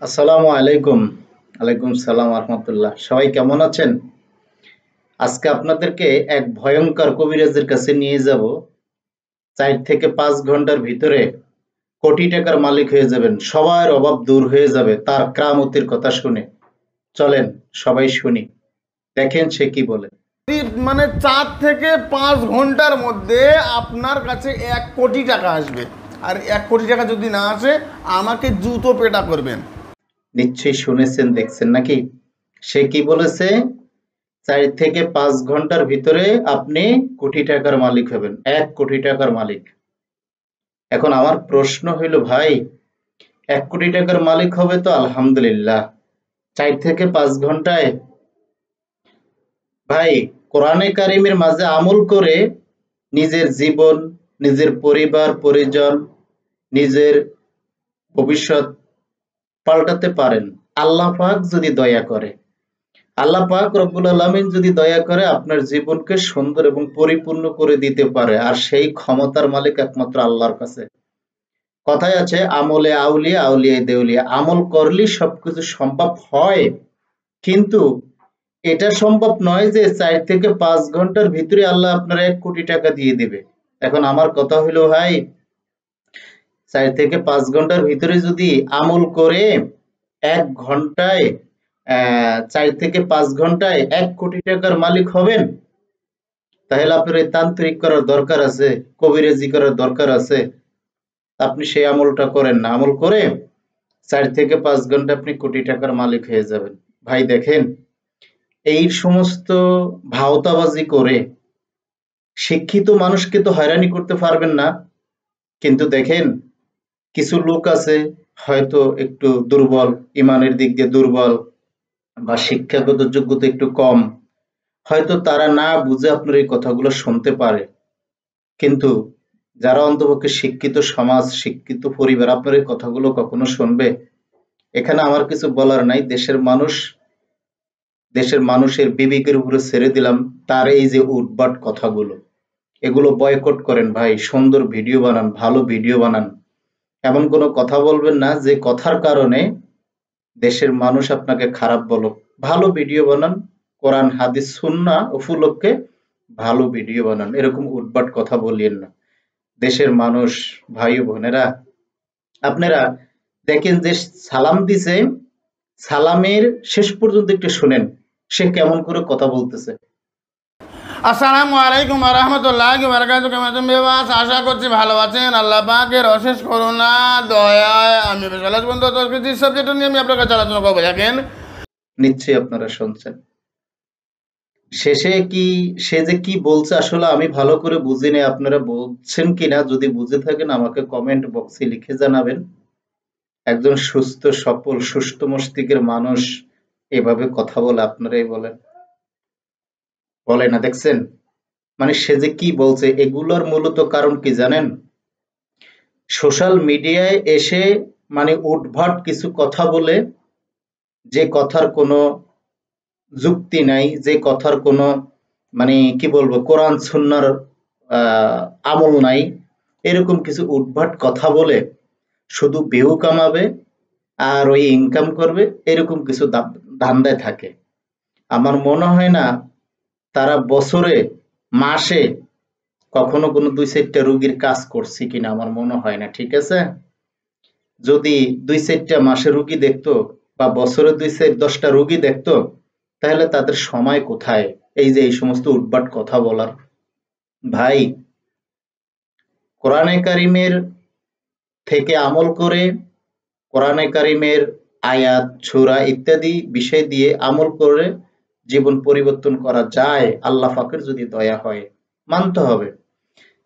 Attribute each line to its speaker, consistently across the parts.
Speaker 1: আসসালামু আলাইকুম। আলাইকুম সালাম রাহমাতুল্লাহ। সবাই কেমন আছেন? আজকে আপনাদেরকে এক ভয়ঙ্কর কবিরাজের কাছে নিয়ে যাব। ৪ থেকে ৫ ঘন্টার ভিতরে কোটি টাকার মালিক হয়ে যাবেন। সবার অভাব দূর হয়ে যাবে তার কেরামতির কথা শুনে। চলেন সবাই শুনি। দেখেন সে কি বলে।
Speaker 2: মানে 4 থেকে 5 ঘন্টার মধ্যে আপনার কাছে 1 কোটি টাকা আসবে। আর 1 কোটি টাকা যদি না আসে, আমাকে জুতো পেটা করবেন।
Speaker 1: নিশ্চয়ই শুনেছেন দেখছেন নাকি? সে কি বলেছে? ৪ থেকে ৫ ঘন্টার ভিতরে আপনি কোটি টাকার মালিক হবেন। ১ কোটি টাকার মালিক। এখন আমার প্রশ্ন হইল ভাই, ১ কোটি টাকার মালিক হবে তো আলহামদুলিল্লাহ। ৪ থেকে ৫ ঘন্টায় ভাই কোরআনে কারিমের মাঝে আমল করে নিজের জীবন, নিজের পরিবার পরিজন, নিজের ভবিষ্যৎ পাল্টাতে পারেন। আল্লাহ পাক যদি দয়া করে। আল্লাহ পাক রব্বুল আলামিন যদি দয়া করে আপনার জীবনকে সুন্দর এবং পরিপূর্ণ করে দিতে পারে। আর সেই ক্ষমতার মালিক একমাত্র আল্লাহর কাছে। কথায় আছে আমলে আউলিয়া আউলিয়ায় দেউলিয়া। আমল করলেই সবকিছু সম্ভব হয়, কিন্তু এটা সম্ভব নয় যে ৪ থেকে ৫ ঘন্টার ভিতরে আল্লাহ আপনার ১ কোটি টাকা দিয়ে দিবে। এখন আমার কথা হলো ভাই, ৪ থেকে ৫ ঘন্টার ভিতরে যদি আমল করে ১ ঘন্টায় ৪ থেকে ৫ ঘন্টায় ১ কোটি টাকার মালিক হবেন, তাহলে আপনার এই তান্ত্রিক করার দরকার আছে, কবিরাজি করার দরকার আছে। আপনি সেই আমলটা করেন না। আমল করে ৪ থেকে ৫ ঘন্টা আপনি কোটি টাকার মালিক হয়ে যাবেন। ভাই দেখেন, এই সমস্ত ভাওতাবাজি করে শিক্ষিত মানুষকে তো হয়রানি করতে পারবেন না। কিন্তু দেখেন, কিছু লোক আছে হয়তো একটু দুর্বল, ইমানের দিক দিয়ে দুর্বল বা শিক্ষাগত যোগ্যতা একটু কম, হয়তো তারা না বুঝে আপনার এই কথাগুলো শুনতে পারে। কিন্তু যারা অন্তপক্ষে শিক্ষিত সমাজ, শিক্ষিত পরিবার আপনার এই কথাগুলো কখনো শুনবে? এখানে আমার কিছু বলার নাই। দেশের মানুষের বিবেকের উপরে ছেড়ে দিলাম। তার এই যে উদ্ভট কথাগুলো, এগুলো বয়কট করেন ভাই। সুন্দর ভিডিও বানান, ভালো ভিডিও বানান। এমন কোনো কথা বলবেন না যে কথার কারণে দেশের মানুষ আপনাকে খারাপ বলুক। ভালো ভিডিও বানান, কোরআন হাদিস সুন্নাহ উপলক্ষে ভালো ভিডিও বানান। এরকম উদ্ভট কথা বলিয়েন না। দেশের মানুষ, ভাই ও বোনেরা, আপনারা দেখেন যে সালাম দিছে, সালামের শেষ পর্যন্ত একটু শুনেন সে কেমন করে কথা বলতেছে।
Speaker 2: আসসালামু আলাইকুম রহমতুল্লাহি ওয়া বারাকাতুহু। কেমন আছেন বিবাস? আশা করছি ভালো আছেন। আল্লাহ পাকের অশেষ করুণা দয়ায় আমি বেশ ভালো আছি। বন্ধু, আজকে যে সাবজেক্ট নিয়ে আমি আপনার কাছে আলোচনা করবো, দেখেন।
Speaker 1: নিশ্চয়ই আপনারা শুনছেন। শেষে কি, সে যে কি বলছে আসলে আমি ভালো করে বুঝিনি। আপনারা বুঝছেন কিনা, যদি বুঝে থাকেন আমাকে কমেন্ট বক্সে লিখে জানাবেন। একজন সুস্থ সফল সুস্থ মস্তিষ্কের মানুষ এভাবে কথা বলে, আপনারাই বলেন, বলে না? দেখছেন মানে সে যে কি বলছে, এগুলোর মূলত কারণ কি জানেন? সোশ্যাল মিডিয়ায় এসে মানে উদ্ভট কিছু কথা বলে, যে কথার কোনো যুক্তি নাই, যে কথার কোনো মানে কি বলবো, কোরআন সুন্নাহর আহ, আমল নাই, এরকম কিছু উদ্ভট কথা বলে শুধু ভিউ কামাবে আর ওই ইনকাম করবে, এরকম কিছু ধান্দায় থাকে। আমার মনে হয় না তারা বছরে, মাসে কখনো কোনো ২-৪টা রুগীর কাজ করছে কিনা, আমার মনে হয় না। ঠিক আছে, যদি ২-৪টা মাসে রুগী দেখতো বা বছরে ২-১০টা রুগী দেখতো, তাহলে তাদের সময় কোথায় এই যে এই সমস্ত উদ্ভট কথা বলার? ভাই, কোরআনে কারিমের থেকে আমল করে, কোরআনে কারিমের আয়াত সূরা ইত্যাদি বিষয় দিয়ে আমল করে জীবন পরিবর্তন করা যায়, আল্লাহ পাকের যদি দয়া হয়। মানতে হবে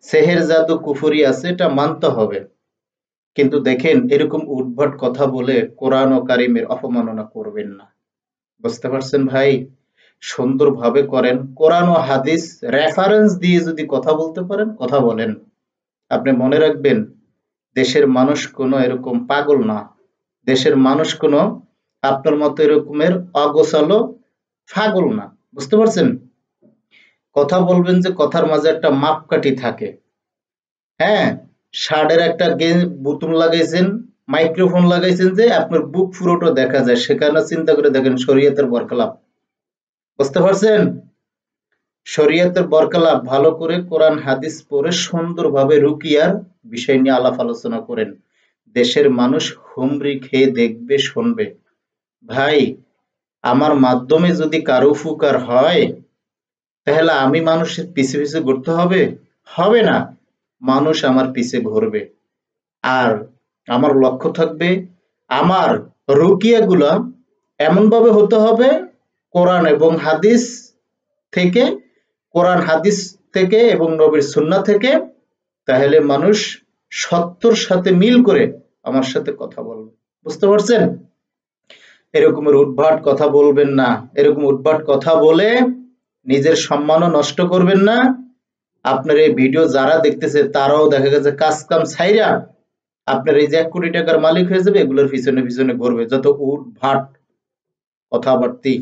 Speaker 1: সেহের জাদু কুফরি আছে, এটা মানতে হবে। কিন্তু দেখেন, এরকম উদ্ভট কথা বলে কোরআন ও কারিমের অপমাননা করবেন না। বুঝতে পারছেন ভাই? সুন্দরভাবে করেন। কোরআন ও হাদিস রেফারেন্স দিয়ে যদি কথা বলতে পারেন, কথা বলেন। আপনি মনে রাখবেন, দেশের মানুষ কোনো এরকম পাগল না। দেশের মানুষ কোনো আপনার মতো এরকমের অগোছালো পাগল না। বুঝতে পারছেন? কথা বলবেন যে কথার মাঝে একটা মাপকাঠি থাকে। হ্যাঁ, শার্টের একটা বোতাম লাগাইছেন, মাইক্রোফোন লাগাইছেন যে আপনার বুক পুরোটা দেখা যায়, সেখানে চিন্তা করে দেখেন শরীয়তের বরখলাপ। বুঝতে পারছেন? শরীয়তের বরখলাপ। ভালো করে কোরআন হাদিস পড়ে সুন্দরভাবে রুকিয়ার বিষয় নিয়ে আলাপ আলোচনা করেন। দেশের মানুষ হুমড়ি খেয়ে দেখবে, শুনবে। ভাই, আমার মাধ্যমে যদি কারো উপকার হয়, তাহলে আমি মানুষের পিছে পিছে ঘুরতে হবে? হবে না। মানুষ আমার পিছে ঘুরবে। আর আমার লক্ষ্য থাকবে, আমার রুকিয়াগুলা এমনভাবে হতে হবে কোরআন এবং হাদিস থেকে, কোরআন হাদিস থেকে এবং নবীর সুন্নাহ থেকে। তাহলে মানুষ সত্যর সাথে মিল করে আমার সাথে কথা বলবে। বুঝতে পারছেন? এরকমের উদ্ভট কথা বলবেন না। এরকম উদ্ভট কথা বলে নিজের সম্মানও নষ্ট করবেন না। আপনার এই ভিডিও যারা দেখতেছে তারাও দেখা গেছে কাজ কাম ছাইরা আপনার এই যে 1 কোটি টাকার মালিক হয়ে যাবে, এগুলোর পিছনে পিছনে ঘুরবে। যত উদ্ভট কথাবার্তি,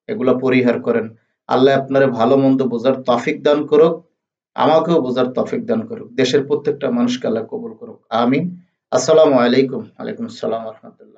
Speaker 1: এগুলা পরিহার করেন। আল্লাহ আপনারে ভালো মন্দ বোঝার তৌফিক দান করুক, আমাকেও বোঝার তৌফিক দান করুক। দেশের প্রত্যেকটা মানুষকে আল্লাহ কবুল করুক। আমিন। আসসালামু আলাইকুম। ওয়ালাইকুম আসসালাম ওয়া রাহমাতুল্লাহ।